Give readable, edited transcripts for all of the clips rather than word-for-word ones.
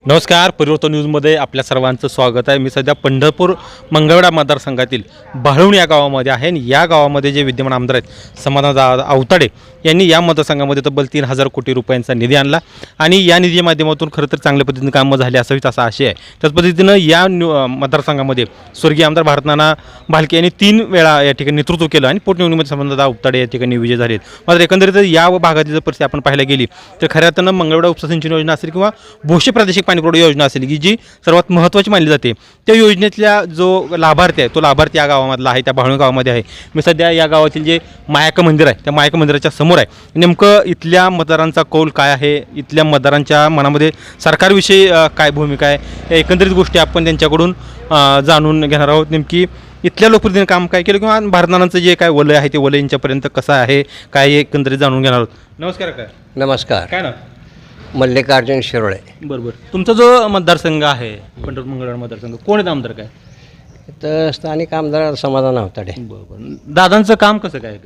नमस्कार, परिवर्तन न्यूजमध्ये आपल्या सर्वांचं स्वागत आहे. मी सध्या पंढरपूर मंगळवेढा मतदारसंघातील बाळवणी या गावामध्ये आहे आणि या गावामध्ये जे विद्यमान आमदार आहेत समाधान आवताडे यांनी या मतदारसंघामध्ये तब्बल 3,000 कोटी रुपयांचा निधी आणला आणि या निधीच्या माध्यमातून खरं तर चांगल्या पद्धतीने कामं झाली असावीत असा आशय आहे. त्याच पद्धतीनं या मतदारसंघामध्ये स्वर्गीय आमदार भारतनाना भालके यांनी 3 वेळा या ठिकाणी नेतृत्व केलं आणि पोटनिवडणुकीमध्ये समाधान आवताडे या ठिकाणी विजय झालेत. मात्र एकंदरीत या भागातील जर परिस्थिती आपण पाहायला गेली तर खऱ्या अर्थानं मंगळवेढा उपसा सिंचन योजना असेल किंवा भोसे प्रादेशिक पाणीपुरवठा योजना असेल की जी सर्वात महत्त्वाची मानली जाते, त्या योजनेतल्या जो लाभार्थी आहे तो लाभार्थी या गावामधला आहे, त्या बाळवणी गावामध्ये आहे. मी सध्या या गावातील जे मायाका मंदिर आहे त्या मायाका मंदिराच्या समोर आहे. नेमकं इथल्या मतदारांचा कौल काय आहे, इथल्या मतदारांच्या मनामध्ये सरकारविषयी काय भूमिका आहे, या एकंदरीत गोष्टी आपण त्यांच्याकडून जाणून घेणार आहोत. नेमकी इथल्या लोकप्रतिनिधींनी काम काय केलं किंवा भारतनानांचं जे काय वलय आहे ते वलय यांच्यापर्यंत कसं आहे काय एकंदरीत जाणून घेणार आहोत. नमस्कार. काय नमस्कार. काय ना मल्लिकार्जुन शिरोळे. बरोबर. तुमचा जो मतदारसंघ आहे पंढरपूर मंगळवेढा मतदारसंघ, कोण आहेत आमदार काय? तर स्थानिक आमदार समाधान आवताडे. बरोबर. दादांचं काम कसं काय?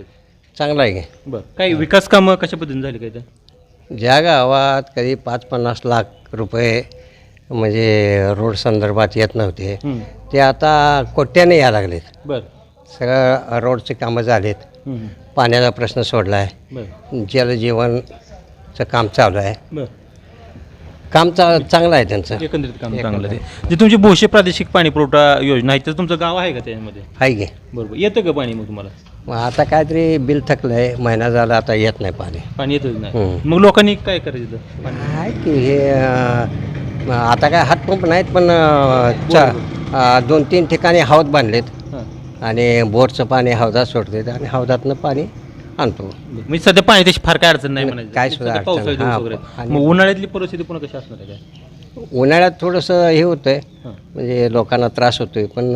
चांगलं आहे की. बरं. काही विकास कामं कशा पद्धतीने झाली काय? तर ज्या गावात कधी 5-50 लाख रुपये म्हणजे रोड संदर्भात येत नव्हते ते आता कोट्याने यायला लागलेत. बरं. सगळं रोडचे कामं झालेत. पाण्याचा प्रश्न सोडला आहे. बरं. जलजीवनचं काम चालू आहे. बरं. काम चांगलं आहे त्यांचं. एकंदरीत काम चांगलं आहे. जे तुमची भोसे प्रादेशिक पाणी पुरवठा योजना आहे तर तुमचं गाव आहे का त्यामध्ये? आहे की. बरोबर. येतं का पाणी मग तुम्हाला? मग आता काहीतरी बिल थकलं आहे, महिना झाला आता येत नाही पाणी. पाणी येतच नाही. मग लोकांनी काय करायचं? पाणी आहे की हे आता काय हातपंप नाहीत पण 2-3 ठिकाणी हौद बांधलेत आणि बोरचं पाणी हौदात सोडतात आणि हौदातनं पाणी आणतो. मी सध्या पाणी त्याची फार काय अडचण नाही म्हणायचं. काय सुद्धा अडचण. पावसाळ्यात दिवस वगैरे. मग उन्हाळ्यातली परिस्थिती पुन्हा कशी असणार आहे काय? उन्हाळ्यात थोडंसं हे होतंय म्हणजे लोकांना त्रास होतोय पण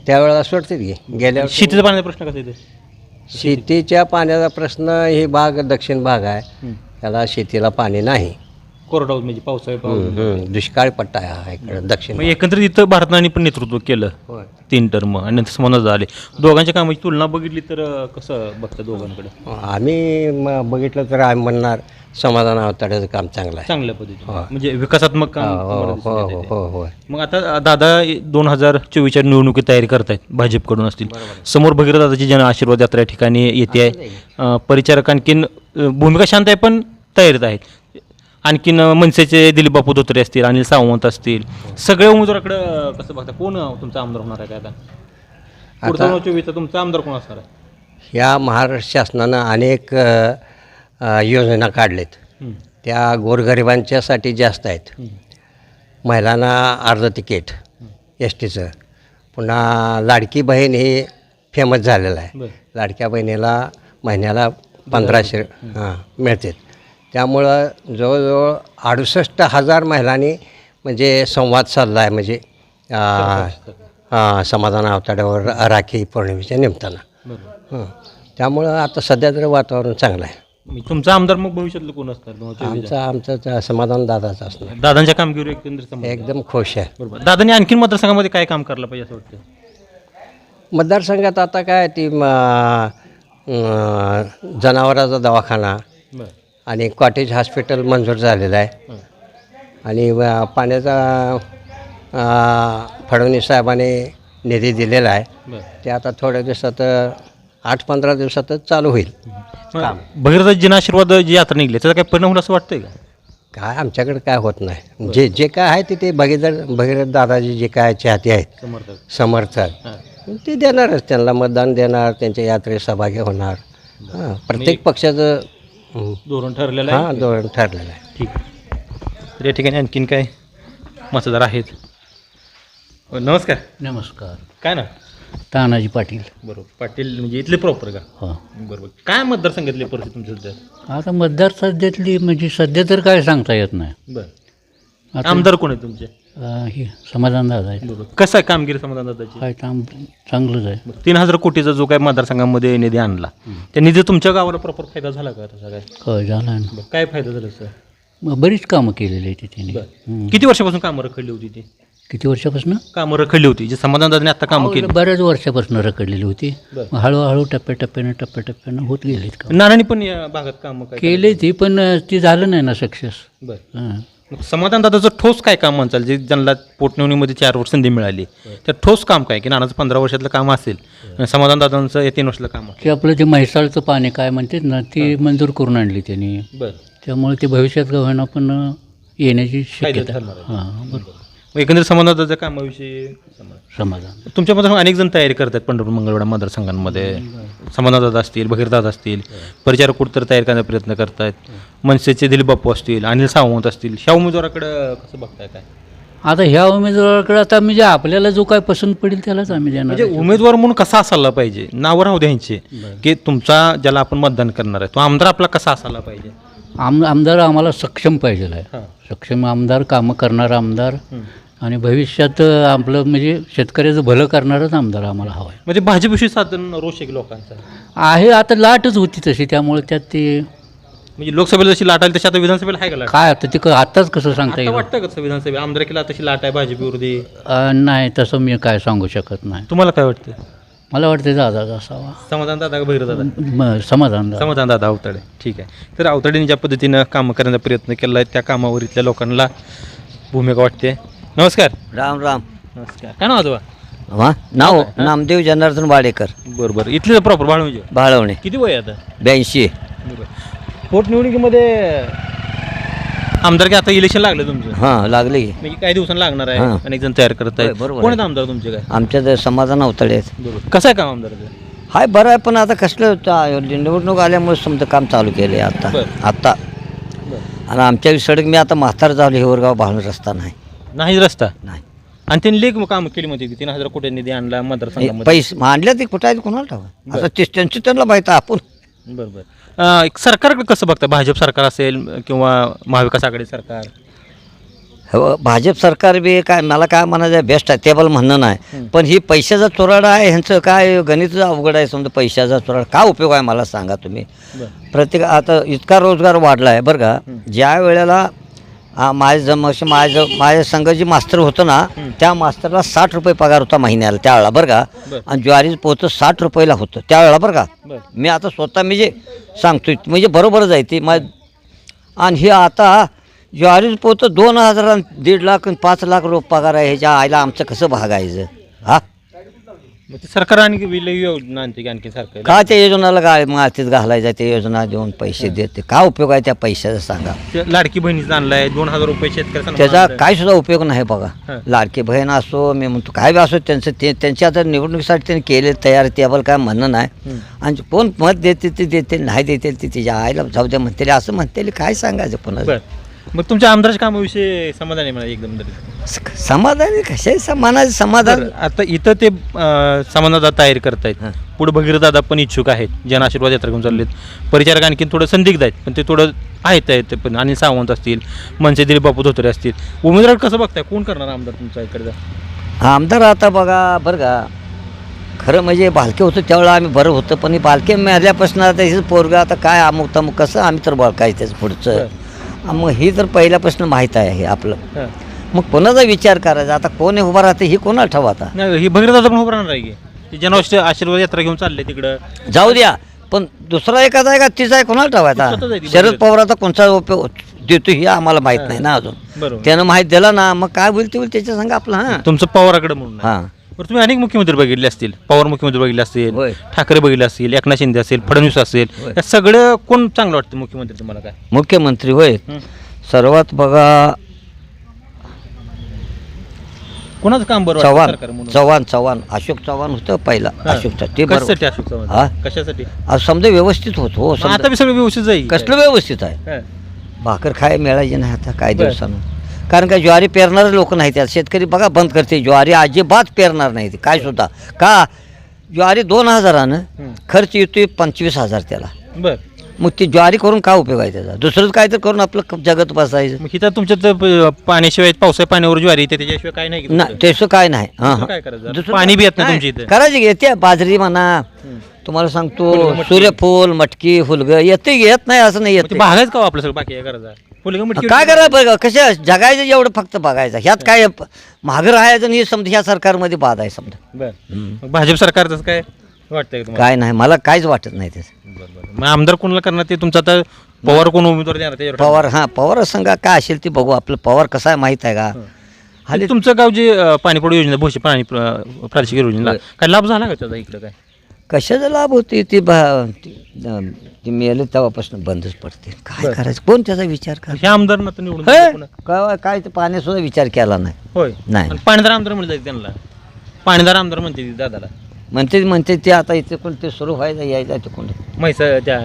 त्यावेळेला सोडतात की. गेल्या शेतीचा पाण्याचा प्रश्न कसा येते? शेतीच्या पाण्याचा प्रश्न हे भाग दक्षिण भाग आहे, त्याला शेतीला पाणी नाही. कोरडा म्हणजे पावसाळ्यात दुष्काळ पट्टा आहे हा इकडे दक्षिण. एकंदरीत इथं भारतनाने पण नेतृत्व केलं 3 टर्म आणि नंतर समाधान झाले. दोघांच्या कामाची तुलना बघितली तर कसं बघता दोघांकडे? आम्ही बघितलं तर आम्ही म्हणणार समाधान आवताड्याचं काम चांगलं आहे, चांगल्या पद्धतीने म्हणजे विकासात्मक काम. हो. मग आता दादा 2024च्या निवडणुकीत तयारी करतायत, भाजपकडून असतील. समोर भगीरथ दादाची जन आशीर्वाद यात्रा या ठिकाणी येते आहे. परिचारक आणखीन भूमिका शांत आहे पण तयारीत आहेत. आणखीन मनसेचे दिलीप बापू धोत्रे असतील, अनिल सावंत असतील, सगळ्या उमेदवाराकडं कसं बघता? कोण तुमचा आमदार होणार आहे काय आता? 2024चा तुमचा आमदार कोण असणार आहे? या महाराष्ट्र शासनानं अनेक योजना काढलेत, त्या गोरगरिबांच्यासाठी जास्त आहेत. महिलांना अर्ध तिकीट एस टीचं, पुन्हा लाडकी बहीण हे फेमस झालेलं आहे. लाडक्या बहिणीला महिन्याला 1500 मिळतात. त्यामुळं जवळजवळ 68,000 महिलांनी म्हणजे संवाद साधला आहे म्हणजे समाधान आवताड्यावर राखी पौर्णिमेच्या निमित्तानं. त्यामुळं आता सध्या तर वातावरण चांगलं आहे. तुमचा आमदार मग भविष्यातलं कोण असणार? आमचं समाधान दादाचं असणार. दादांच्या कामगिरी एकंदरीत एकदम खुश आहे. बरोबर. दादांनी आणखीन मतदारसंघामध्ये काय काम करायला पाहिजे असं वाटतं? मतदारसंघात आता काय ती जनावरांचा दवाखाना आणि कॉटेज हॉस्पिटल मंजूर झालेलं आहे आणि पाण्याचा फडणवीस साहेबांनी निधी दिलेला आहे. ते आता थोड्या दिवसात 8-15 दिवसातच चालू होईल. भगीरथ जन आशीर्वाद जी यात्रा निघली त्याचा काय परिणाम होईल असं वाटतंय का? काय आमच्याकडे काय होत नाही. जे काय आहे ते भगीरथ दादाजी जे काय चाहते आहेत समर्थक ते देणारच, त्यांना मतदान देणार, त्यांच्या यात्रेत सहभागी होणार. प्रत्येक पक्षाचं धोरण ठरलेलं आहे. धोरण ठरलेलं आहे. ठीक. तर या ठिकाणी आणखीन काय मतदार आहेत? नमस्कार. नमस्कार. काय ना? तानाजी पाटील. बरोबर. पाटील म्हणजे इथले प्रॉपर का? हो. बरोबर. काय मतदारसंघातली परिस्थिती तुमच्या सध्या? आता मतदार सध्यातली म्हणजे सध्या तर काय सांगता येत नाही. बरं. आमदार कोण आहे तुमचे? हे समाधान दादा आहे. बरोबर. कसं आहे कामगिरी समाधान दादाची? काय काम चांगलंच आहे. 3,000 कोटीचा जो काय मतदारसंघामध्ये निधी आणला त्या निधी तुमच्या गावाला प्रॉपर फायदा झाला का तसा काय? काय झालं ना. काय फायदा झाला सर? मग बरीच कामं केलेली आहे तिथे. किती वर्षापासून कामं रखडली होती ती? किती वर्षापासून कामं रखडली होती जे समाधान दादाने आता कामं केली? बऱ्याच वर्षापासून रखडलेली होती. हळूहळू टप्प्याटप्प्यानं होत गेलीत. नानांनी पण या भागात कामं केले ती पण ती झालं नाही ना सक्सेस. बरं. मग समाधान दादाचं ठोस काय काम म्हणचाल जे ज्यांना पोटनिवडणुकीमध्ये 4 वर्ष संधी मिळाली तर ठोस काम काय की नानाचं 15 वर्षातलं काम असेल आणि समाधान दादांचं हे 3 वर्षातलं काम ते आपलं ते म्हैसाळचं पाणी काय म्हणतात ना ती मंजूर करून आणली त्यांनी. बरं. त्यामुळे ते भविष्यात का होईना पण येण्याची कायदे शक्यता ठरणार आहे. हां बरोबर. मग एकंदरीत समाधान दादाच्या कामाविषयी समाधान तुमच्या मतदार अनेक जण तयारी करतात पंढरपूर मंगळवेढा मतदारसंघांमध्ये. समाधानदादा असतील, भगीरदादा असतील, परिचारक कुठतर तयार करण्याचा प्रयत्न करतायत. मनसेचे दिलीप बापू असतील, अनिल सावंत असतील. ह्या उमेदवाराकडं कसं बघताय काय? आता ह्या उमेदवाराकडे आता म्हणजे आपल्याला जो काय पसंत पडेल त्यालाच आम्ही देणार. म्हणजे उमेदवार म्हणून कसा असायला पाहिजे नावं राहू द्यायचे की तुमचा ज्याला आपण मतदान करणार आहे तो आमदार आपला कसा असायला पाहिजे? आमदार आम्हाला सक्षम पाहिजे आहे. हां. सक्षम आमदार, कामं करणारा आमदार आणि भविष्यात आपलं म्हणजे शेतकऱ्याचं भलं करणारच आमदार आम्हाला हवा आहे. म्हणजे भाजपविषयी साधारण रोष आहे की लोकांचा आहे आता लाटच होती तशी त्यामुळे त्यात ते म्हणजे लोकसभेला जशी लाट आली तशी आता विधानसभेला आहे का लाट? काय आता ते आत्ताच कसं सांगता आता येईल? वाटतं का विधानसभेला आमदारकीला तशी लाट आहे भाजप विरोधी? नाही तसं मी काय सांगू शकत नाही. तुम्हाला काय वाटतं? मला वाटतं दादाचा असावा. समाधान दादा का भगीरथ दादा? समाधान समाधान दादा अवताडे. ठीक आहे. तर अवताडेने ज्या पद्धतीनं कामं करण्याचा प्रयत्न केला आहे त्या कामावर इथल्या लोकांना भूमिका वाटते. नमस्कार. राम राम. नमस्कार. काय नाव आजोबा? हा नाव नामदेव जनार्दन वाडेकर, बरोबर. इथले प्रॉपर बाळवंजे. बाळवणे, किती वय आहे आता? 82. पोटनिवडणुकीमध्ये आमदार आता इलेक्शन लागलं तुमचं हां लागले की. म्हणजे काही दिवसांनी लागणार आहे. हां. अनेक जण तयार करत आहेत. होय, बरोबर कोण आहे. आहेत आमदार तुमचे काय? आमच्या समाधान अवतडे आहेत. बरोबर. कसं आहे काम आमदाराचं? हाय बरं आहे पण आता कसलं निवडणूक आल्यामुळे समजा काम चालू केलं आहे आता. बरं. आत्ता आणि आमच्या सडक मी आता म्हातार झालो हिवरगाव भावून रस्ता नाही. नाही रस्ता नाही आणि त्यांनी लेख काम केली म्हणते की 3,000 कोटी निधी आणला मतदारसंघामध्ये. पैसे मांडल्या ते कुठं आहे कोणाला ठावा आता ते त्यांचं त्यांना माहिती आहे आपण. बरोबर. एक सरकारकडे कसं बघता? भाजप सरकार असेल किंवा महाविकास आघाडी सरकार? हो भाजप सरकार बी काय मला काय म्हणायचं बेस्ट आहे टेबल म्हणणं नाही पण ही पैशाचा चोराडा आहे ह्यांचं काय गणितच अवघड आहे. समजा पैशाचा चोराडा काय उपयोग आहे मला सांगा तुम्ही. प्रत्येक आता इतका रोजगार वाढला आहे बरं का. ज्या वेळेला माझ्या संघ जे मास्तर होतं ना त्या मास्तरला 60 रुपये पगार होता महिन्याला त्यावेळेला बरं का. आणि ज्वारीचं पोतं 60 रुपयाला होतं त्यावेळेला बरं का. मी आता स्वतः मी जे सांगतोय म्हणजे बरोबरच आहे ते आणि हे आता ज्वारीचं पोतं 2,000 आणि 1.5 लाख आणि 5 लाख पगार आहे. ह्याच्या आईला आमचं कसं भागायचं हा? मग ते सरकार आणखी विलय योजना आणते की आणखी सरकार? का त्या योजनाला काय मातीत घालायचं ते योजना देऊन पैसे देते काय उपयोग आहे त्या पैशाचा सांगा. ते लाडकी बहिणीचं आणलाय 2,000 रुपये शेतकऱ्याचा त्याचा काय सुद्धा उपयोग नाही बघा. लाडकी बहीण असो मी म्हणतो काय बी असो त्यांचं ते त्यांच्या आता निवडणुकीसाठी त्यांनी केले तयार त्याबद्दल काय म्हणणं नाही. आणि कोण मत देते ते देते नाही देते ते तिच्या आईला जाऊ द्या म्हणते असं म्हणते काय सांगायचं पुन्हा. मग तुमच्या आमदारच्या कामाविषयी समाधान आहे मला एकदम समाधान कशा समाधान समाधान. आता इथं ते समाधान तयारी करतायत. पुढे भगीरथ दादा पण इच्छुक आहेत. जन आशीर्वाद यात्रा घेऊन चाललेत. परिचारक आणखी थोडं संदिग्ध आहेत पण ते थोडं आहेत पण आणि सावंत असतील, मनसे दिलीप बापू धोत्रे असतील. उमेदवार कसं बघताय कोण करणार आमदार तुमच्या इकडे? आमदार आता बघा बरं का खरं म्हणजे बालके होतं त्यावेळेला आम्ही बरं होतं पण बालके मिळाल्यापासून आता हे पोरगं आता काय अमुक तमुक कसं आम्ही तर बाळकायचं त्याचं पुढचं. मग ही तर पहिल्यापासून माहीत आहे हे आपलं. मग कोणाचा विचार करायचा आता कोण उभा राहते ही कोणाला ठेवा आता. नाही ही भगीरथ दादा पण उभं राहणार आहे की जन आशीर्वाद यात्रा घेऊन चालले तिकडं? जाऊ द्या पण दुसरा एखादा आहे का तिचा आहे कोणाला ठेवायचा. शरद पवाराचा कोणता उपयोग देतो हे आम्हाला माहित नाही ना अजून. बरोबर. त्यानं माहीत दिला ना मग काय बोलते बोल त्याच्या सांगा आपलं. हां तुमचं पवाराकडे म्हणून हां बरं. तुम्ही अनेक मुख्यमंत्री बघितले असतील. पवार मुख्यमंत्री बघितले असतील, होय. ठाकरे बघितले असतील, एकनाथ शिंदे असेल, फडणवीस असेल. होय. या सगळं कोण चांगलं वाटतं मुख्यमंत्री तुम्हाला काय? मुख्यमंत्री होय सर्वात बघा कोणाचं काम बरं चव्हाण सरकार म्हणून? चव्हाण अशोक चव्हाण होतं पहिला अशोकचा ते बरोबर. कशासाठी अशोक चव्हाण? हा? कशासाठी? समजा व्यवस्थित होत हो मग आता बी सगळं व्यवस्थित जाईल. कसलं व्यवस्थित आहे. हा. भाकर खाय मिळायची नाही आता काय बरं. दिवसानं कारण का ज्वारी पेरणारे लोक नाही त्यात शेतकरी बघा बंद करते ज्वारी अजिबात पेरणार नाही ते काय सुद्धा का ज्वारी 2,000 खर्च येतोय 25,000 त्याला. बर. मग ती ज्वारी करून काय उपयोग आहे त्याचा दुसरंच काय तर करून आपलं जगत बसायचं. मग इथं तुमच्यात पाण्याशिवाय पावसाळ्या पाण्यावर ज्वारी येते त्याच्याशिवाय काय नाही की नाही तसं काय नाही. दुसरं काय करायचं? पाणी बी येत नाही तुमच्या इथं? करायची येते बाजरी म्हणा तुम्हाला सांगतो सूर्यफूल मटकी फुलगं येत नाही असं नाही मग ते येत. भागायच का हो आपलं सगळं बाकी काय करायचं? फुलगं मटकी काय करायला बघा कशा जगायचं एवढं फक्त बघायचं ह्यात काय महाग राहायचं आणि हे समजा ह्या सरकारमध्ये बाद आहे समजा. बर. मग भाजप सरकारचं काय वाटतंय का तुम्हाला? काय नाही मला काहीच वाटत नाही त्याचं. बरं. मग आमदार कोणाला करणार ते तुमचं आता पवार कोण उमेदवार देणार त्याच्यावर पवार संघ काय असेल ते बघू. आपलं पवार कसा आहे माहीत आहे का. आणि तुमचं गाव जे पाणीपुरवठा योजना भोसे पाणी प्रादेशिक योजना काय लाभ झाला का त्याचा इकडे काय कशाचा लाभ होते ती ती मेलं तेव्हापासून बंदच पडते. काय करायचं कोण त्याचा विचार कर. हे आमदार तर निवडून दिले पुन्हा. काय ते पाण्यासुद्धा विचार केला नाही. होय नाही. आणि पाणीदार आमदार म्हणतात त्यांना पाणीदार आमदार म्हणते दादाला म्हणते ते आता इथे कोण ते सुरू व्हायचं यायचं ते कोण म्हैसा त्या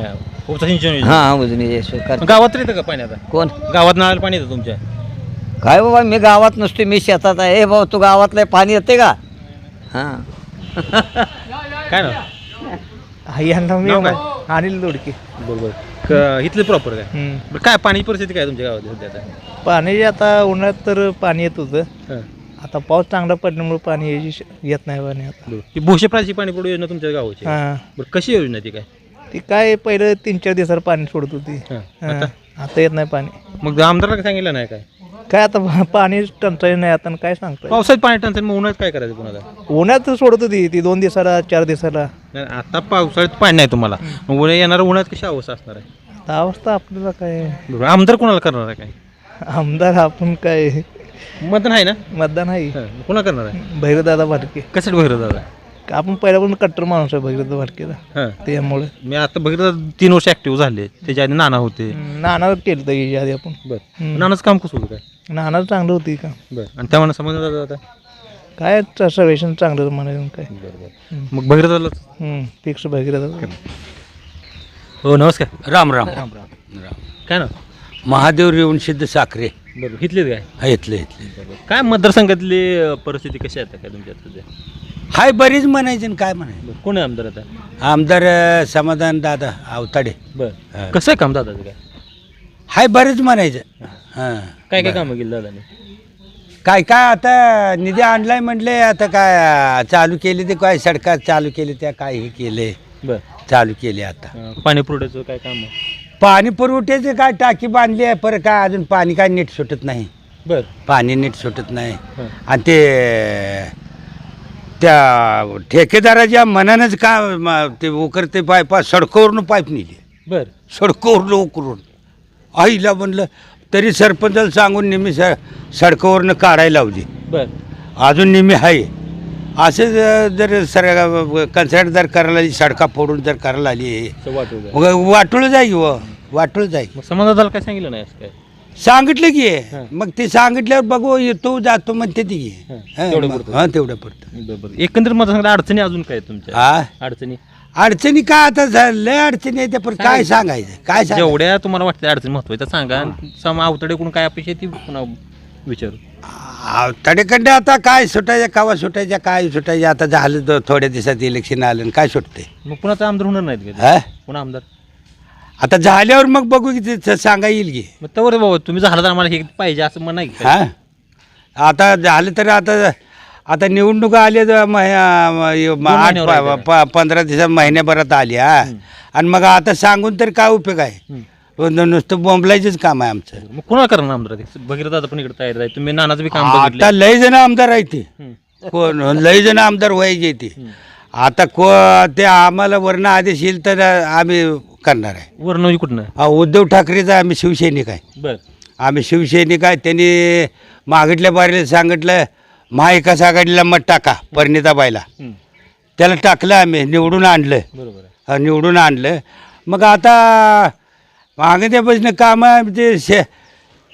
उपसा सिंचन योजना. हां उजनी स्वीकार गावात येतं का पाणी आता कोण गावात नळाला पाणी येतं तुमच्या काय बाबा मी गावात नसतो मी शेतात आहे. हे भाऊ तू गावातलं पाणी येते का. हां काय ना यांना मी नाव काय? अनिल दोडके. बरोबर इथले प्रॉपर काय बरं काय पाणी परिस्थिती काय तुमच्या गावात सध्या आता पाणी आता उन्हाळ्यात तर पाणी येत होतं. हां. आता पाऊस चांगला पडल्यामुळे पाणी येत नाही पाणी आता. बरं. ती भोसे प्रादेशिक पाणीपुरवठा योजना तुमच्या गावाची आहे. हां बरं कशी योजना ती काय ती काय पहिलं 3-4 दिवसाला पाणी सोडत होती. हां. हां. आता येत नाही पाणी. मग आमदारला काय सांगितलं नाही काय काय आता पाणी टंचाई नाही आता काय सांगताय. पावसात पाणी टंचाई मग उन्हाळ्यात काय करायचं पुन्हा उन्हाळ्यात सोडत होती ती 2 दिवसाला 4 दिवसाला. नाही, आता पावसाळ्यात पाणी नाही तुम्हाला मग येणाऱ्या उन्हाळ्यात कशी अवस्था असणार आहे आता अवस्था आपल्याला काय बरोबर आमदार कोणाला करणार आहे काय आमदार आपण काय मतदान आहे ना मतदान आहे कोणा करणार आहे भैरवदादा भाटके. कशासाठी भगीरथ दादा आपण पहिल्यापासून कट्टर माणूस आहे भगीरथ भाटकेला. हां त्यामुळे मी आता भगीरथ 3 वर्ष ऍक्टिव्ह झाले त्याच्या आधी नाना होते नाना केलं तर याच्या आधी आपण. बरं नानाचं काम कसं होतं काय नाना चांगलं होती का बरं आणि त्यामुळे समज दादा आता काय सर्वेशन चांगलं म्हणायचं काय. मग भगीरथाला फिक्स भगीरथ. हो नमस्कार राम राम काय ना महादेव रेवणसिद्ध साखरे बरोबर इथलेच काय इथले काय मतदारसंघातली परिस्थिती कशी आहे आता काय तुमच्या सध्या हाय बरीच म्हणायचे आणि काय म्हणायचं. बरं कोण आहे आमदार आता आमदार समाधान दादा अवताडे बरं कसं आहे काम दादाचं काय हाय बरेच म्हणायचं. हां काय काय कामं केली दादाने काय काय आता निधी आणलाय म्हटले आता काय चालू केली ते काय सडका चालू केली त्या काय हे केले बरं चालू केले आता पाणी पुरवठ्याचं काय काम पाणी पुरवठ्याचे काय टाकी बांधली आहे पर काय अजून पाणी काय नीट सुटत नाही. बरं पाणी नीट सुटत नाही हं. आणि ते त्या ठेकेदाराच्या मनानंच का ते उकरते पाईपा सडकावरून पाईप नेली बरं सडकावरून उकरून आईला म्हणलं तरी सरपंचाला सांगून नेहमी सडकावरनं काढायला लावली बरं अजून नेहमी आहे असे जर कन्सर्ट जर करायला आली सडका फोडून जर करायला आली असं वाटू द्या. मग वाटोळं जाई वाटोळं जाई मग समाजाला काय सांगितलं नाही असं काय सांगितलं की हं. मग ते सांगितल्यावर बघू येतो जातो म्हणते ती हं. तेवढं पुरतं. हां तेवढं पुरतं. बरोबर एकंदरीत मतदारसंघात अडचणी अजून काय आहेत तुमच्या हा अडचणी अडचणी काय आता लय अडचणी आहे त्या पण काय सांगायचं काय सांगायचं जेवढ्या तुम्हाला वाटतं अडचणी महत्वाच्या सांगा सम अवतडेकडून काय अपेक्षा आहे ती पुन्हा विचारू तडेखंडे आता काय सुटायच्या कावा सुटायच्या काय सुटायच्या आता झालं थोड्या दिवसात इलेक्शन आलं आणि काय सुटते मग पुन्हा ते आमदार होणार नाहीत का हा पुन्हा आमदार आता झाल्यावर मग बघू की ते सांगा येईल की मग तर बाबा तुम्ही झाला तर आम्हाला हे पाहिजे असं म्हण नाही का? हा आता झालं तर आता निवडणुका आल्या महिन्यावर 15 दिवसात महिन्याभरात आल्या आणि मग आता सांगून तर काय उपयोग आहे नुसतं बोंबलायचंच काम आहे आमचं. मग कोणाला करणार आमदार ते भगीरथ दादा पण इकडे तयार आहे तुम्ही नानाचं बी काम बघितलं आता लय जण आमदार आहे ते कोण लय जण आमदार व्हायचे ते आता ते आम्हाला वर्ण आदेश येईल तर आम्ही करणार आहे. वर्ण कुठनं उद्धव ठाकरेचा आम्ही शिवसैनिक आहे. बरं आम्ही शिवसैनिक आहे. त्यांनी मागितल्या बारीला सांगितलं महाविकास आघाडीला मत टाका परिणिताबाईला त्याला टाकलं आम्ही निवडून आणलं बरोबर आहे. निवडून आणलं मग आता मागण्यापासून कामं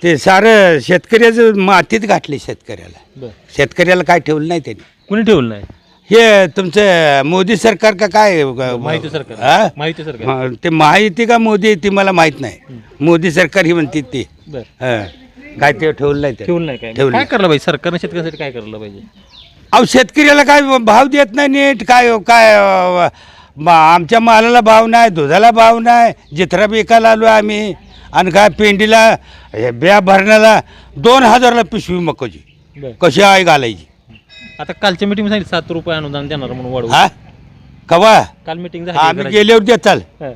ते सारं शेतकऱ्याचं मातीत घातले शेतकऱ्याला. बरं शेतकऱ्याला काय ठेवलं नाही त्यांनी. कुणी ठेवलं नाही हे तुमचं मोदी सरकार का काय माहिती हा? सरकार माहिती सरकार ते महायुती का मोदी येते मला माहित नाही. मोदी सरकार ही म्हणते ते बरं हं. काय ते ठेवलं नाही ते. ठेवलं नाही काय ठेवलं काय करायला पाहिजे सरकारने शेतकऱ्यासाठी काय करायला पाहिजे अहो शेतकऱ्याला काय भाव देत नाही नीट काय काय आमच्या मालाला भाव नाही दुधाला भाव नाही जिथरा विकायला आलो आम्ही आणि काय पेंडीला ब्या भरण्याला 2000ला पिशवी मकोची बरं कशी आहे घालायची. आता कालच्या मीटिंग सांगितलं 7 रुपये अनुदान देणार म्हणून वाढवू हा कवा काल मीटिंग आम्ही झाली गेल्यावर देताल. हं.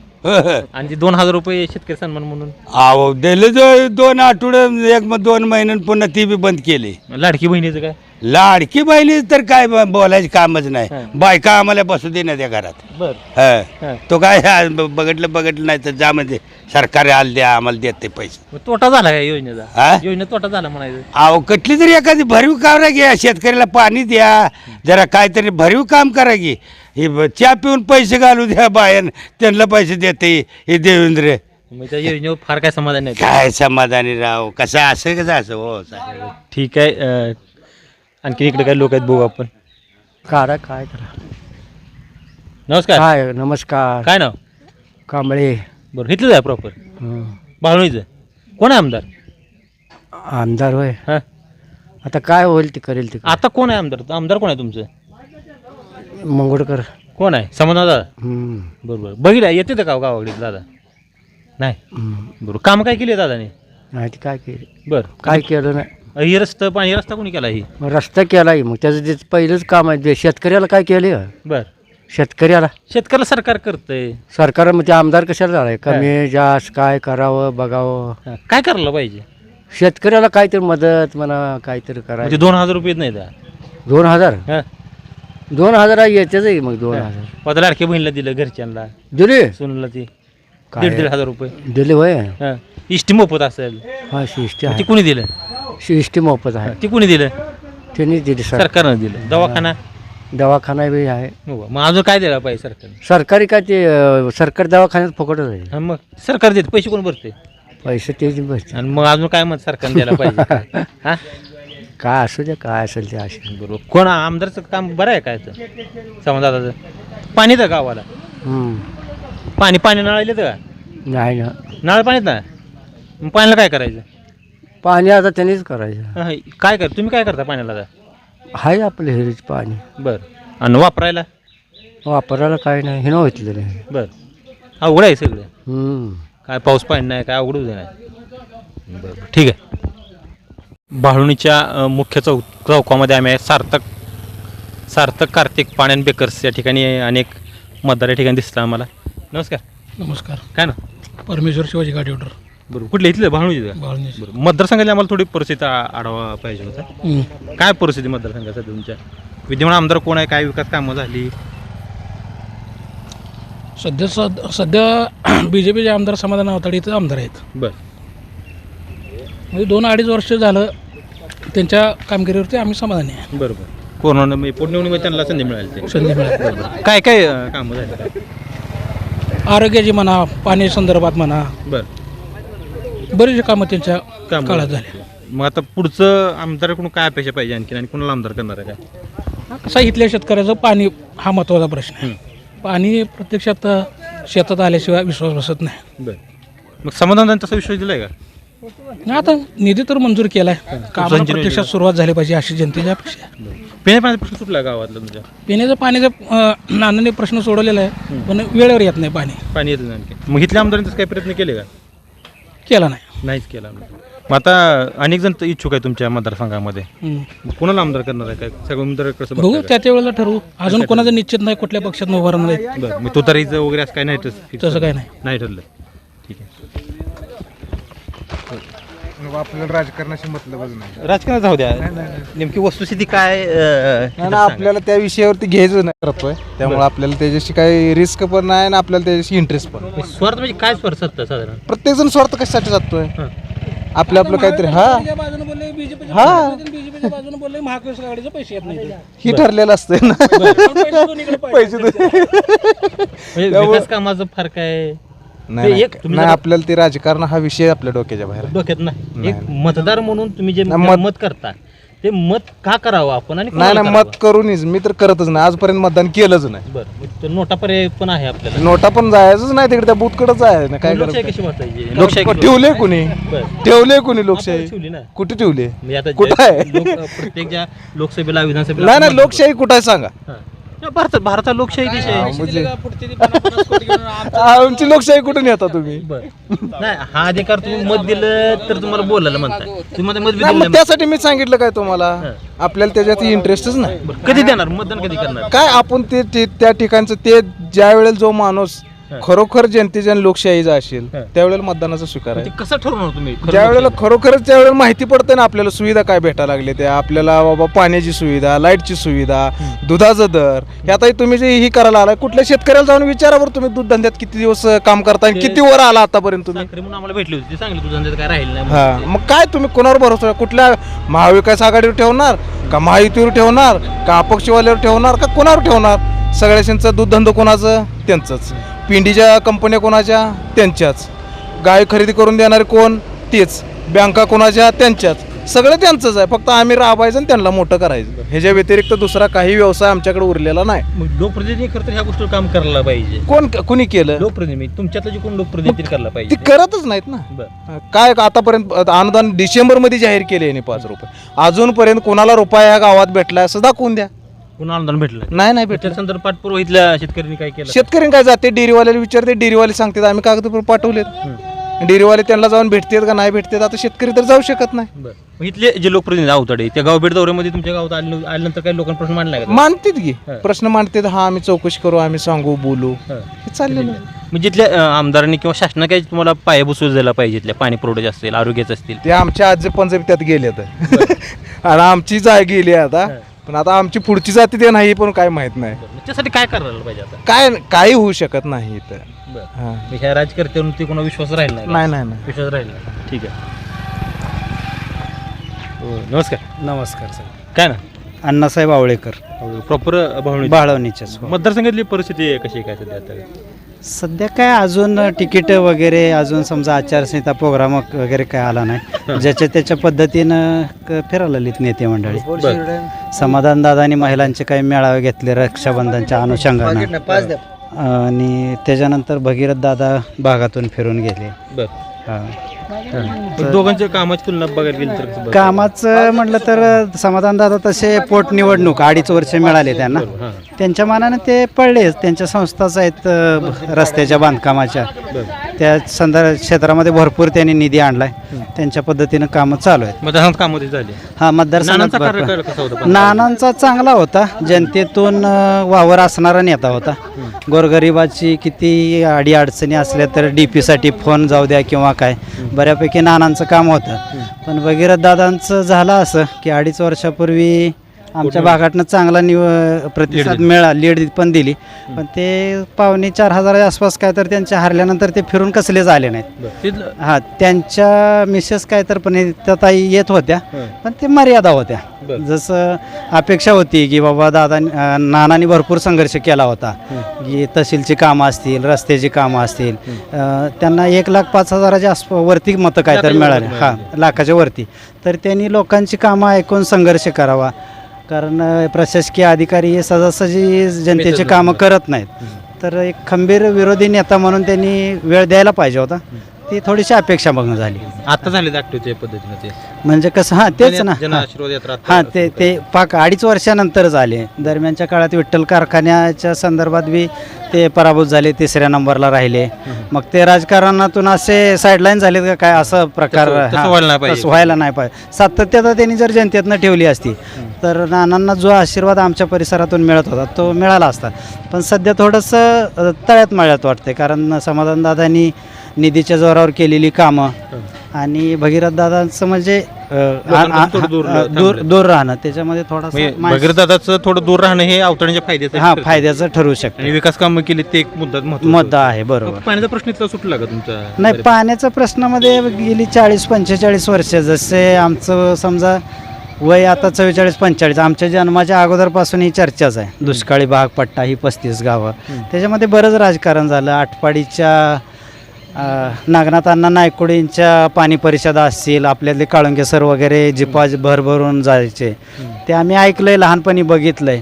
आणि ते 2000 रुपये शेतकरी सन्मान म्हणून अहो दिलं जो 2 आठवडे 2 महिन्यां पुन्हा ती बी बंद केली. लाडकी बहिणीचं काय लाडकी बहिणी तर काय बोलायचं कामच नाही. बायका आम्हाला बसू दे ना त्या घरात. बर हा. तो काय बघितलं नाही तर जा म्हणजे सरकार आलं द्या आम्हाला देते पैसे. तोटा झाला का योजनेचा? हा? योजनेत तोटा झाला म्हणायचं. अहो कुठली तरी एखादी भरीव करा घ्या, शेतकऱ्याला पाणी द्या, जरा काहीतरी भरीव काम करा की. हे चहा पिऊन पैसे घालू द्या बाहेर, त्यांना पैसे देते हे देवेंद्र. मग त्या योजनेवर फार काय समाधान नाही. काय समाधानी राव, कसं असं कसं असं हो साहेब. ठीक आहे. आणखी इकडे काय लोक आहेत बघू आपण. काढा काय करा नमस्कार. काय नमस्कार. काय नाव? कांबळे. बरं इथलंच आहे प्रॉपर बाळणीचं. कोण आहे आमदार? आमदार होय. हां आता काय होईल ते करेल ते. आता कोण आहे आमदार? आमदार कोण आहे तुमचं? मंगोडकर. कोण आहे? समाधान दादा. बरोबर. बघितलं येते तर का गावाकडे दादा? नाही. बरोबर. काम काय केली दादाने? नाही ते काय केलं, बरं. काय केलं नाही. ही रस्ता पाणी रस्ता कोणी केला ही? मग रस्ता केलाय, मग त्याचं ते पहिलंच काम आहे. शेतकऱ्याला काय केलं? बर. शेतकऱ्याला शेतकऱ्याला सरकार करतंय. सरकार मग ते आमदार कशाला झालाय? कमी जास्त काय करावं बघावं. काय करायला पाहिजे? शेतकऱ्याला काहीतरी मदत म्हणा, काहीतरी म्हणजे करायचं. 2000 रुपये नाही द्या. 2000 हां 2000 येतेच आहे मग 2000 आता लाडक्या बहिणीला दिलं, घरच्यांना दिले सुनला ती काय? 1,500 रुपये दिले होय. हां. इष्टी मोफत असेल हा शिष्टी ती आहे, कुणी दिलं? शिष्टी मोफत आहे. ती कुणी दिलं? त्यांनी दिली. सरकारनं दिलं. दवाखाना दवाखाना बी आहे. हो. मग अजून काय द्यायला पाहिजे सरकारने? सरकारी काय ते सरकारी दवाखान्यात फुकटच आहे. हां मग सरकार देते पैसे कोण भरते? पैसे तेच बसते. आणि मग अजून काय मत सरकारने द्यायला पाहिजे? हां काय असू द्या, काय असेल ते असेल. बरोबर. कोण आमदारचं काम बरं आहे काय तर समाजाचं? पाणी तर गावाला पाणी नळ आले तर का? नाही ना, नळ पाणीत ना. मग पाण्याला काय करायचं? पाणी आता त्यांनीच करायचं. हां, काय कर तुम्ही काय करता पाण्याला आता? आहे आपलं हेरीच पाणी. बरं. आणि वापरायला? वापरायला काय नाही, हे नव्हतं नाही. बरं. अवघड आहे सगळं. काय पाऊस पाणी नाही, काय अवघड नाही. बरं ठीक आहे. बाळुणीच्या मुख्य चौकामध्ये आम्ही आहे. सार्थक कार्तिक पाण्यान बेकर्स या ठिकाणी अनेक मतदार या ठिकाणी दिसतात आम्हाला. नमस्कार. नमस्कार. काय ना? परमेश्वर शिवाजी गाडीवर बरोबर. कुठले इथले? बाळुणीचे? बाळूंजी. बरोबर. मतदारसंघाची आम्हाला थोडी परिस्थिती आढावा पाहिजे होता. काय परिस्थिती मतदारसंघासाठी तुमच्या? विद्यमान आमदार कोण आहे? काय विकास कामं झाली? सध्या BJPचे आमदार समाधान अवताडे इथं आमदार आहेत. बरं. म्हणजे 2-2.5 वर्ष झालं त्यांच्या कामगिरीवरती आम्ही समाधानी आहे. बरोबर. कोरोना पोटनिवडणुकीमध्ये त्यांना संधी मिळाली ते. संधी मिळाली. काय काय कामं झाली? आरोग्याची म्हणा, पाणी संदर्भात म्हणा, बरं. बरेचसे कामं त्यांच्या कामं काळात झाले. मग आता पुढचं आमदाराकडून काय अपेक्षा पाहिजे आणखी आणि कोणाला आमदार करणार आहे काय? कसा इथल्या शेतकऱ्याचं पाणी हा महत्त्वाचा प्रश्न आहे. पाणी प्रत्यक्षात शेतात आल्याशिवाय विश्वास बसत नाही. बरं. मग समाधान तसा विश्वास दिलाय का? आता निधी तर मंजूर केलाय, कामाला प्रत्यक्षात सुरुवात झाली पाहिजे अशी जनतेची अपेक्षा आहे. पिण्याच्या पाण्याचा प्रश्न सुटला गावातला तुमच्या? पिण्याचं पाण्याचा नानाने प्रश्न सोडवलेला आहे, पण वेळेवर येत नाही पाणी येत नाही आणखी. मग इथल्या आमदारांनी तसं काही प्रयत्न केले का? केला नाही. नाहीच केला. मग आता अनेक जण इच्छुक आहे तुमच्या मतदारसंघामध्ये. मग कोणाला आमदार करणार आहे काय? सगळं आमदार कसं बघू, बघताय? त्या वेळेला ठरवू. अजून कोणाचं निश्चित नाही, कुठल्या पक्षात उभारणार आहे बरं. मग तुतारीचं वगैरे असं काय नाही तसं काय नाही. नाही ठरलं. ठीक आहे. आपल्याला राजकारणाशी मतलबच नाही. राजकारणात जाऊ द्या. नेमकी वस्तुस्थिती काय? आपल्याला त्या विषयावरती घ्यायचं नाही करतोय, त्यामुळे आपल्याला त्याच्याशी काही रिस्क पण नाही आणि आपल्याला त्याच्याशी इंटरेस्ट पण. स्वार्थ म्हणजे काय स्वार्थ सत्ता साधारण? प्रत्येक जण स्वार्थ कशासाठी जातोय? आपलं आपलं काहीतरी बीजेपीच्या बाजूने बोलले महाविकास आघाडीचे पैसे येत नाही. ही ठरलेलं असतंय ना. पैसे म्हणजे विकास कामाचं फार काय नाही एक तुम्ही नाही, आपल्याला ते राजकारण हा विषय आपल्या डोक्याच्या बाहेर आहे. डोक्यात नाही. एक मतदार म्हणून तुम्ही जे मत करता ते मत का करावं आपण आणि नाही नाही, मत करूनच मी तर करतच नाही, आजपर्यंत मतदान केलंच नाही. बरं. नोटा पर्याय पण आहे आपल्याला. नोटा पण जायचंच नाही तिकडे, त्या बूथकडेच आहे ना. काय लोकशाही करायचं? कशी वाटायची? लोकशाही ठेवले कुणी? बरं. ठेवले कुणी लोकशाही? ठेवली ना. कुठे ठेवली? म्हणजे आता कुठं आहे? प्रत्येक ज्या लोकसभेला विधानसभेला नाही नाही, लोकशाही कुठं आहे सांगा? भारतात लोकशाही देश आहे. म्हणजे आमची लोकशाही कुठून येता तुम्ही? नाही, हा अधिकार तुम्ही मत दिलं तर तुम्हाला बोलायला म्हणताय. तुम्ही मत बी नाही, दिलं मग त्यासाठी मी सांगितलं काय तुम्हाला, आपल्याला त्याच्यात इंटरेस्टच नाही. नाही. कधी देणार मतदान? कधी करणार? काय आपण ते त्या ठिकाणचं ते ज्या वेळेला जो माणूस खरोखर जनतेच्या लोकशाहीचा असेल त्यावेळेला मतदानाचा स्वीकार आहे. ते कसं ठरवणार तुम्ही ज्या वेळेला खरोखरच त्यावेळेला माहिती पडते ना आपल्याला सुविधा काय भेटायला लागले त्या आपल्याला बाबा पाण्याची सुविधा, लाईटची सुविधा, दुधाचा दर. हे आता तुम्ही जे ही करायला आलाय कुठल्या शेतकऱ्याला जाऊन विचारावर तुम्ही दूध धंद्यात किती दिवस काम करताय आणि किती वर आला आतापर्यंत तुम्ही. साखरे म्हणून आम्हाला भेटली होती, सांगली तुझं काय राहील नाही हा मग काय तुम्ही कोणावर भरोसा कुठल्या महाविकास आघाडीवर ठेवणार का महायुतीवर ठेवणार का अपक्षवाल्यावर ठेवणार का कोणावर ठेवणार. सगळ्यांचं दूध धंदो कोणाचं त्यांचंच, पिंडीच्या कंपन्या कोणाच्या त्यांच्याच, गाय खरेदी करून देणारे कोण तेच, बँका कोणाच्या त्यांच्याच, सगळं त्यांचंच आहे. फक्त आम्ही राबायचं आणि त्यांना मोठं करायचं. ह्याच्या व्यतिरिक्त दुसरा काही व्यवसाय आमच्याकडे उरलेला नाही. मग लोकप्रतिनिधी खरं ह्या गोष्टीवर काम करायला पाहिजे. कोणी केलं लोकप्रतिनिधी तुमच्यातलं जे कोण लोकप्रतिनिधी करायला ती पाहिजे करतच नाहीत ना. काय आतापर्यंत अनुदान डिसेंबरमध्ये जाहीर केले यांनी 5 रुपये. अजूनपर्यंत कोणाला रुपया या गावात भेटलाय असं दाखवून द्या. पुन्हा अनुदान भेटलं नाही भेटलं. त्याच्या संदर्भात पाठपुरावा इथल्या शेतकऱ्यांनी काय केलं. शेतकऱ्यांनी काय जाते डेअरीवाल्याला विचारते, डेअरीवाले सांगतात आम्ही कागदपत्र पाठवलेत. डेअरीवाले त्यांना जाऊन भेटतात का नाही भेटतात. आता शेतकरी तर जाऊ शकत नाही. मग इथले जे लोकप्रतिनिधी अवताडे त्या गाव भेट दौऱ्यामध्ये तुमच्या गावात आल्यानंतर काही लोकांनी प्रश्न मांडला का? मानतात की प्रश्न मांडतात. हा आम्ही चौकशी करू, आम्ही सांगू, बोलू, हे चाललेलं आहे. म्हणजे इथल्या आमदारांनी किंवा शासनाने काही तुम्हाला पायाभूत सुविधा द्यायला पाहिजे इथल्या पाणी पुरवठ्याचे असतील, आरोग्याचे असतील. ते आमच्या आजी पंजाबी त्यात गेले आणि आमची जाय गेली आता. पण आता आमची पुढची जाती ते नाही पण काय माहित नाही. त्यासाठी काय करायला पाहिजे आता? काही होऊ शकत नाही इथं. हा. ह्या राजकर्त्यांवरती कोणा विश्वास राहील नाही. नाही विश्वास राहील नाही. ठीक आहे. नमस्कार. नमस्कार सर. काय ना अण्णासाहेब आवळेकर, प्रॉपर बाळवणीच्याच. मतदारसंघातली परिस्थिती कशी काय सध्या आता? सध्या काय अजून तिकीट वगैरे अजून समजा आचारसंहिता प्रोग्राम वगैरे काय आला नाही. ज्याच्या त्याच्या पद्धतीनं फिरायला लिहित नेते मंडळी. समाधान दादानी महिलांचे काही मेळावे घेतले रक्षाबंधनच्या अनुषंगानं आणि त्याच्यानंतर भगीरथ दादा भागातून फिरून गेले. दोघांच्या कामाची तुलना बघायला गेली तर कामाचं म्हटलं तर समाधान दादा तसे पोटनिवडणूक 2.5 वर्ष मिळाले त्यांना. त्यांच्या मानाने ते पडलेच. त्यांच्या संस्थाच आहेत रस्त्याच्या बांधकामाच्या. त्या क्षेत्रामध्ये भरपूर त्यांनी निधी आणलाय. त्यांच्या पद्धतीनं कामं चालू आहेत. मतदारसंघात कामं झाली. हा मतदारसंघात नानांचा चांगला होता. जनतेतून वावर असणारा नेता होता. गोरगरिबाची किती अडीअडचणी असल्या तर DP साठी फोन जाऊ द्या किंवा काय बऱ्यापैकी नानांचं काम होतं. पण भगीरथ दादांचं झालं असं की 2.5 वर्षापूर्वी आमच्या भागातनं चांगला प्रतिसाद मिळाला, लीड पण दिली. पण ते 4,500 आसपास काय तर त्यांच्या हरल्यानंतर ते फिरून कसलेच आले नाहीत. हा त्यांच्या मिसेस काय तर पण ताई येत होत्या पण ते मर्यादा होत्या. जसं अपेक्षा होती की बाबा नानांनी भरपूर संघर्ष केला होता की तहसीलची कामं असतील, रस्त्याची कामं असतील. त्यांना 1,05,000च्या वरती मतं काय तर मिळाले. हा लाखाच्या वरती. तर त्यांनी लोकांची कामं ऐकून संघर्ष करावा. कारण प्रशासकीय अधिकारी हे सहजासहजी जनतेचे कामं करत नाहीत. तर एक खंबीर विरोधी नेता म्हणून त्यांनी वेळ द्यायला पाहिजे होता. ती थोडीशी अपेक्षा बघणं झाली. आता झाले ऍक्टिव्ह पद्धतीने ते म्हणजे कसं हां तेच ना. जनआशीर्वाद यात्रा हां ते 2.5 वर्षानंतरच आले. दरम्यानच्या काळात विठ्ठल कारखान्याच्या संदर्भात बी ते पराभूत झाले, 3ऱ्या नंबरला राहिले. मग ते राजकारणातून असे साईडलाईन झालेत का काय असं प्रकार व्हायला नाही पाहिजे. सातत्यता त्यांनी जर जनतेतनं ठेवली असती तर नानांना जो आशीर्वाद आमच्या परिसरातून मिळत होता तो मिळाला असता. पण सध्या थोडंसं तळ्यात मळ्यात वाटते. कारण समाधानदादांनी निधीच्या जोरावर केलेली कामं आणि भगीरथ दादांचं म्हणजे दूर राहणं त्याच्यामध्ये थोडासा भगीरथ दादाचं थोडं दूर राहणं हे अवतरण्याच्या फायद्याचं हा फायद्याचं ठरू शकतं. आणि विकास कामं केली ते एक मुद्दा आहे. बरोबर. पाण्याचा प्रश्न इथला सुटला का तुमचा? नाही पाण्याच्या प्रश्नामध्ये गेली 40-45 वर्ष. जसे आमचं समजा वय आता 44-45. आमच्या जन्माच्या अगोदरपासून ही चर्चाच आहे. दुष्काळी भाग पट्टा ही 35 गावं. त्याच्यामध्ये बरंच राजकारण झालं. आटपाडीच्या नागनाथ अण्णा नायकोडेंच्या पाणी परिषदा असतील, आपल्यातले काळुंगे सर वगैरे जिपा भरभरून जायचे ते आम्ही ऐकलंय, लहानपणी बघितलंय.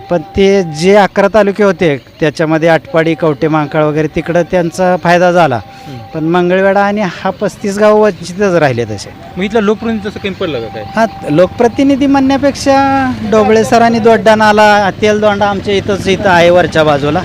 पण ते जे 11 तालुके होते त्याच्यामध्ये आटपाडी, कवटे, मांकाळ वगैरे तिकडं त्यांचा फायदा झाला. पण मंगळवेढा आणि हा 35 गाव वंचितच राहिले तसे. मग इथला लोकप्रतिनिधी तसं काही पडलं का काय? हा लोकप्रतिनिधी म्हणण्यापेक्षा डोबळे सरांनी दोड्डा नाला तेलदोंडा आमच्या इथं आहे वरच्या बाजूला.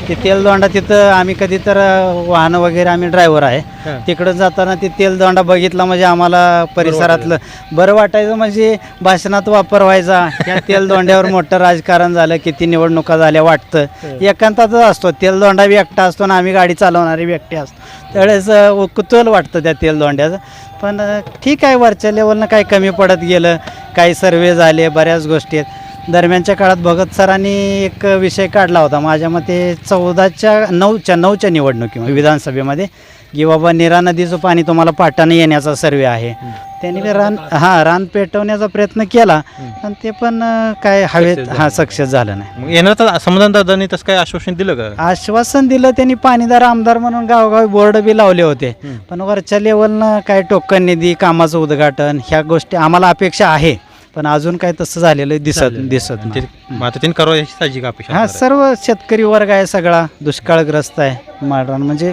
ते तेलदोंडा तिथं आम्ही कधी तर वाहनं वगैरे आम्ही ड्रायव्हर आहे तिकडं जाताना ते तेलदोंडा बघितला म्हणजे आम्हाला परिसरातलं बरं वाटायचं. म्हणजे भाषणात वापर व्हायचा. या तेलदोंड्यावर मोठं राजकारण झालं, किती निवडणुका झाल्या वाटतं. एकांतातच असतो तेलदोंडा बी एकटा असतो आणि आम्ही गाडी चालवणारी व्यक्ती असतो. त्यावेळेस कुतूहल वाटतं त्या तेलदोंड्याचं. पण ठीक आहे, वरच्या लेवलनं काही कमी पडत गेलं, काही सर्वे झाले, बऱ्याच गोष्टी आहेत. दरम्यानच्या काळात भगत सरांनी एक विषय काढला होता माझ्या मते 9च्या निवडणुकीमध्ये विधानसभेमध्ये, की बाबा नीरा नदीचं पाणी तुम्हाला पाटाने येण्याचा सर्वे आहे. त्यांनी रान पेटवण्याचा प्रयत्न केला पण ते पण काय हवेत सक्सेस झालं नाही. मग येणार तर समाधान दादांनी तसं काय आश्वासन दिलं का? आश्वासन दिलं त्यांनी, पाणीदार आमदार म्हणून गावोगावी बोर्ड बी लावले होते. पण वरच्या लेवलनं काय टोकन निधी, कामाचं उद्घाटन ह्या गोष्टी आम्हाला अपेक्षा आहे पण अजून काय तसं झालेलं दिसत नाही. मग आता त्यांनी करावं याची साहजिक अपेक्षा हा असणार आहे. सर्व शेतकरी वर्ग आहे सगळा दुष्काळग्रस्त आहे. माळरान म्हणजे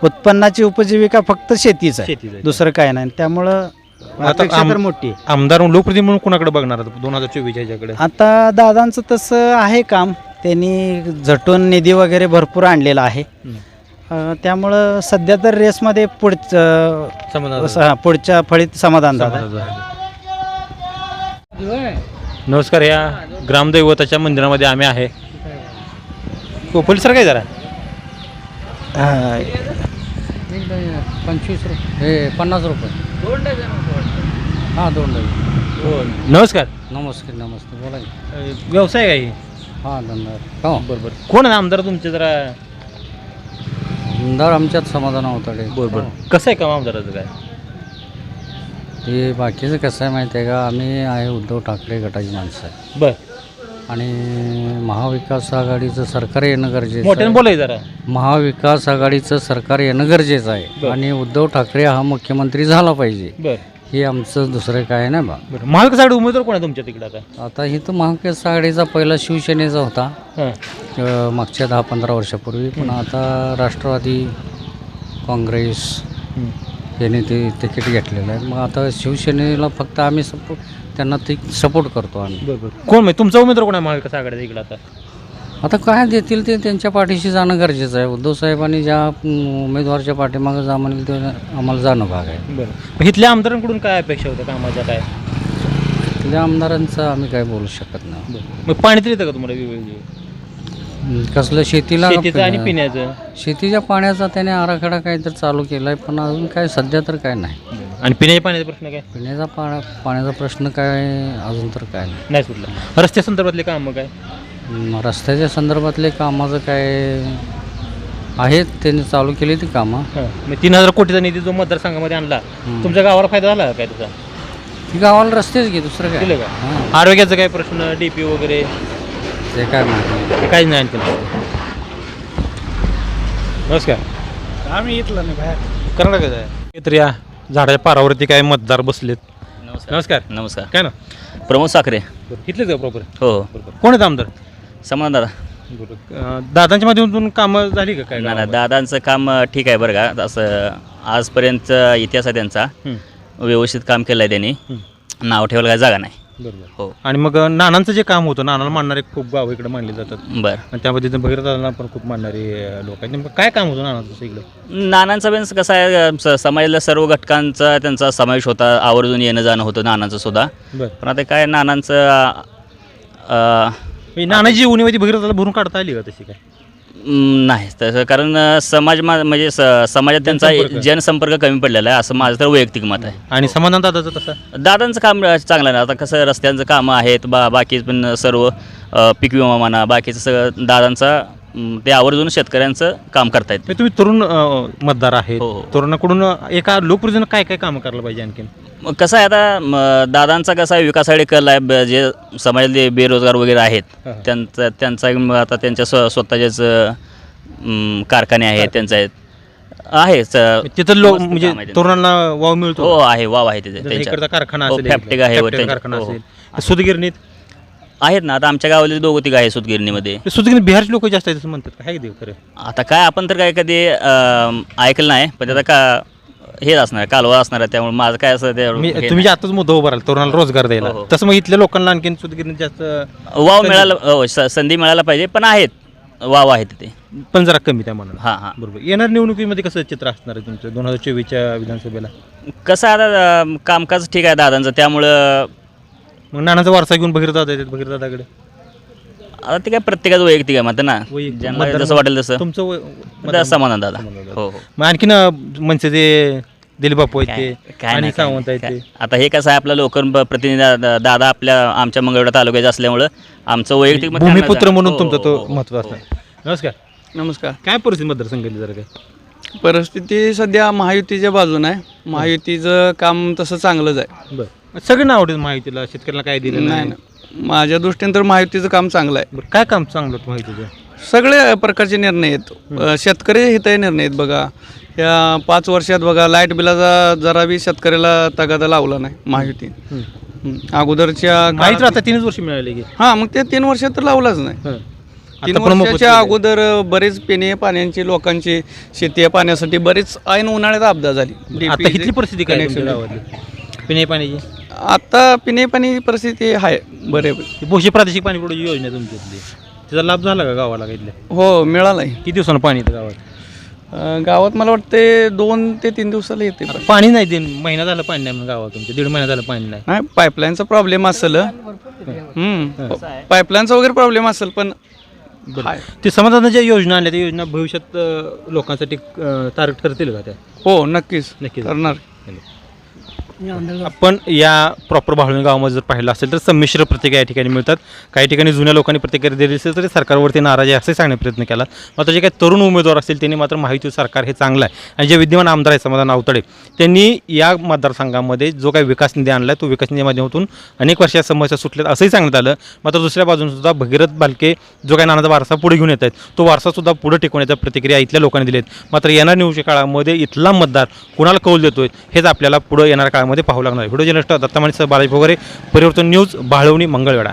उत्पन्नाची उपजीविका फक्त शेतीच आहे, शेतीच आहे. दुसरं काय नाही. त्यामुळं अपेक्षा तर मोठी आहे. आमदार लोकप्रतिनिधी म्हणून कोणाकडे बघणार 2024 ह्याच्याकडे? आता दादांचं तसं आहे काम, त्यांनी झटून निधी वगैरे भरपूर आणलेला आहे. त्यामुळं सध्या तर रेसमध्ये पुढच्या फळीत समाधान दादा. नमस्कार. या ग्रामदैवताच्या मंदिरामध्ये आम्ही आहे. पोलीस काय जरा 25 रुपये 50 रुपये हां 2 डझन. नमस्कार. नमस्ते बोला की. व्यवसाय काय? हां धंदा हो बरोबर. कोण आहे आमदार तुमचे जरा? आमदार आमच्यात समाधान अवताडे. बरोबर. कसं आहे काम आमदाराचं काय? हे बाकीचं कसं आहे माहिती आहे का, आम्ही आहे उद्धव ठाकरे गटाची माणसं आहे बर. आणि महाविकास आघाडीचं सरकार येणं गरजेचं मोठ्याने आहे. बोलाय जरा. महाविकास आघाडीचं सरकार येणं गरजेचं आहे आणि उद्धव ठाकरे हा मुख्यमंत्री झाला पाहिजे. बर. हे आमचं दुसरं काय नाही बा. बरं. महाविकास आघाडी उमेदवार कोण आहे तुमच्या तिकडे आता? आता ही तर महाविकास आघाडीचा पहिला शिवसेनेचा होता हां. मागच्या 10-15 वर्षापूर्वी, पण आता राष्ट्रवादी काँग्रेस यांनी ते तिकीट घेतलेलं आहे. मग आता शिवसेनेला फक्त आम्ही त्यांना ते सपोर्ट करतो आम्ही. बरोबर. कोण म्हणजे तुमचा उमेदवार कोण आहे महाविकास आघाडीचा इकडे आता? आता काय देतील ते त्यांच्या पाठीशी जाणं गरजेचं आहे. उद्धव साहेबांनी ज्या उमेदवारच्या पाठीमागं जा म्हणेल ते आम्हाला जाणं भाग आहे. बरं. इथल्या आमदारांकडून काय अपेक्षा होत्या कामाच्या काय? तिथल्या आमदारांचं आम्ही काय बोलू शकत नाही. मग पाणी तरी येतं का तुम्हाला वेगवेगळे? कसलं शेतीला शेतीचं आणि पिण्याचं? शेतीच्या पाण्याचा त्याने आराखडा काहीतरी चालू केला आहे पण अजून काय सध्या तर काय नाही. आणि पिण्याच्या पाण्याचा प्रश्न काय? पिण्याचा पाण्याचा प्रश्न काय अजून तर काय नाही सुटला. रस्त्या संदर्भातले कामं काय? रस्त्याच्या संदर्भातले कामाचं काय आहेत त्यांनी चालू केली ती कामं. मग 3000 कोटीचा निधी जो मतदारसंघामध्ये आणला तुमच्या गावाला फायदा झाला काय त्याचा? ती गावाला रस्तेच घे दुसरं काय दिलं का? आरोग्याचा काय प्रश्न, डीपी वगैरे ते काय माहिती काहीच नाही आणखी. नमस्कार. आम्ही इथलं नाही बाहेर. कर्नाटकात आहे तर या झाडाच्या पारावरती काय मतदार बसलेत. नमस्कार. नमस्कार. काय ना? प्रमोद साखरे. इथलेच का प्रॉपर? हो. बरोबर. कोण आहेत आमदार? समाधान दादा. दादांच्या माध्यमातून कामं झाली का काय? नाही दादांचं काम ठीक आहे बरं का. असं आजपर्यंत इतिहास आहे त्यांचा. व्यवस्थित काम केलं आहे त्यांनी. नाव ठेवायला काय जागा नाही. बरोबर. हो. आणि मग नानांचं जे काम होतं, नानाला मानणारे खूप गाव इकडे मानले जातात. बरं. आणि त्यामध्ये भगीरथांना पण खूप मानणारे लोक आहेत. नेमकं काय काम होतं नानांचं इकडे? नानांचा बेन्स कसं आहे, समाजातल्या सर्व घटकांचा त्यांचा समावेश होता. आवर्जून येणं जाणं होतं नानांचं सुद्धा. बरं. पण आता काय नानांचं नानाची उणीवादी भगीरथाला भरून काढता आली का तशी काय? नाही तसं, कारण म्हणजे समाजात त्यांचा जनसंपर्क कमी पडलेला आहे असं माझं तर वैयक्तिक मत आहे. आणि समाधान दादाचं तसं? दादांचं काम चांगलं नाही. आता कसं रस्त्यांचं कामं आहेत बाकी पण सर्व पीक विमा म्हणा बाकीचं सगळं दादांचा ते आवर्जून शेतकऱ्यांचं काम करतायत. तुम्ही तरुण मतदार आहेत. हो. तरुणाकडून एका लोकप्रतिनिधीनं काय काय कामं करायला पाहिजे आणखीन? कसं आहे आता दादांचा कसा आहे विकासाकडे कल आहे. जे समाजातले बेरोजगार वगैरे आहेत त्यांचा आता त्यांच्या स्वतःचेच कारखाने आहेत त्यांचा आहे तिथं लोक म्हणजे तरुणांना वाव मिळतो. हो आहे वाव आहे तिथे. कारखाना फॅक्टरी आहे कारखाना असेल, सुतगिरणीत आहेत ना, आता आमच्या गावाला 2-3 आहे सुतगिरणीमध्ये. सुतगिरणी बिहारचे लोक जास्त आहेत असं म्हणतात, काय ते खरं? आता काय आपण तर काय कधी ऐकलं नाही, पण त्याचा का हे असणार कालवा असणार आहे, त्यामुळे माझं काय असं ते मी हे तुम्ही नाही. जे आताच मुद्दा उभा राहिला तरुणाला रोजगार द्यायला, हो. तसं मग इथल्या लोकांना आणखीन सुतगिरणी जास्त वाव मिळाला, संधी मिळायला पाहिजे, पण आहेत वाव आहेत तिथे. पण जरा कमी त्या मनाला. हां हां. बरोबर. येणार निवडणुकीमध्ये कसं चित्र असणार आहे तुमचं 2024च्या विधानसभेला? कसं आता कामकाज ठीक आहे दादांचं, त्यामुळं मग नानाचा वारसा घेऊन भगीरदादा येतात भगीरदादाकडे. आता ते काय प्रत्येकाचं वैयक्तिक आहे मत ना, वैयक्तिक. ज्यांना मतदार- जसं वाटेल तसं. तुमचं समाधान दादा. हो हो. मग आणखीन म्हणजे ते दिलीप बापू आहेत ते काय आणि नाही, सावंत आहेत काय. ते. आता हे कसं आहे, आपला लोकल प्रतिनिधी दादा आमच्या मंगळवेढा तालुक्याचे असल्यामुळं आमचं वैयक्तिक मत भूमिपुत्र त्यांनाच आहे. म्हणून हो, तुमचा तो हो, महत्व हो. असणार. नमस्कार. नमस्कार. काय परिस्थिती मतदारसंघातली जरा काय? परिस्थिती सध्या महायुतीच्या बाजूने आहे. महायुतीचं काम तसं चांगलंच आहे. बरं, सगळे नाव आवडेल माहितीला, शेतकऱ्याला काय दिलं नाही ना, माझ्या दृष्टीने तर महायुतीचं काम चांगलं आहे. बरं, काय काम चांगलं होतं माहितीचं? सगळे प्रकारचे निर्णय आहेत. शेतकरी हितही निर्णय आहेत. बघा या 5 वर्षात बघा लाईट बिलाचा जरा बी शेतकऱ्याला तगादा लावला नाही महायुती. अगोदरच्या माहिती आता 3 वर्ष मिळाले की. हां, मग ते 3 वर्षात तर लावलाच नाही. 3 वर्षाच्या अगोदर बरेच पिणे पाण्याची लोकांची शेती पाण्यासाठी बरेच ऐन उन्हाळ्यात आपदा झाली. आता इथली परिस्थिती काय तुमच्या गावातली? पिणे पाण्याची आता पिणे पाणी परिस्थिती आहे बऱ्यापैकी. भोशी प्रादेशिक पाणी पुरवठा योजना आहे तुमच्यातली, त्याचा लाभ झाला का गावाला इथल्या? हो, मिळाला आहे. किती दिवसानं पाणी येतं गावात? गावात मला वाटते 2 ते 3 दिवसाला येते. पाणी नाही, 3 महिना झालं पाणी नाही गावात तुमच्या, 1.5 महिना झालं पाणी नाही. नाही, पाईपलाईनचा प्रॉब्लेम असेल. पाईपलाईनचा वगैरे प्रॉब्लेम असेल, पण आहे. ते समाधानाच्या योजना आणल्या, त्या योजना भविष्यात लोकांसाठी तारक ठरतील का त्या? हो, नक्कीच नक्कीच करणार. आपण या प्रॉपर भाळवणी गावामध्ये जर पाहिलं असेल तर संमिश्र प्रतिक्रिया या ठिकाणी मिळतात. काही ठिकाणी जुन्या लोकांनी प्रतिक्रिया दिली असेल तरी सरकारवरती नाराज आहे असे सांगण्याचा प्रयत्न केला. मात्र जे काही तरुण उमेदवार असतील त्यांनी मात्र महायुती सरकार हे चांगलं आहे, आणि जे विद्यमान आमदार आहेत समाधान आवताडे त्यांनी या मतदारसंघामध्ये जो काही विकास निधी आणला आहे तो विकास निधी माध्यमातून अनेक वर्षाच्या समस्या सुटल्यात असंही सांगण्यात आलं. मात्र दुसऱ्या बाजून सुद्धा भगीरथ बालके जो काही नानाचा वारसा पुढे घेऊन येत आहेत तो वारसासुद्धा पुढे टिकवण्याच्या प्रतिक्रिया इथल्या लोकांनी दिल्या आहेत. मात्र येणाऱ्या निवडणुकीच्या काळामध्ये इथला मतदार कुणाला कौल देतोय हेच आपल्याला पुढे येणाऱ्या काळामध्ये पाहावं लागणार आहे. व्हिडिओ जर्नलिस्ट दत्ता माने, बालाजी वगैरे, परिवर्तन न्यूज, भाळवणी, मंगळवेढा.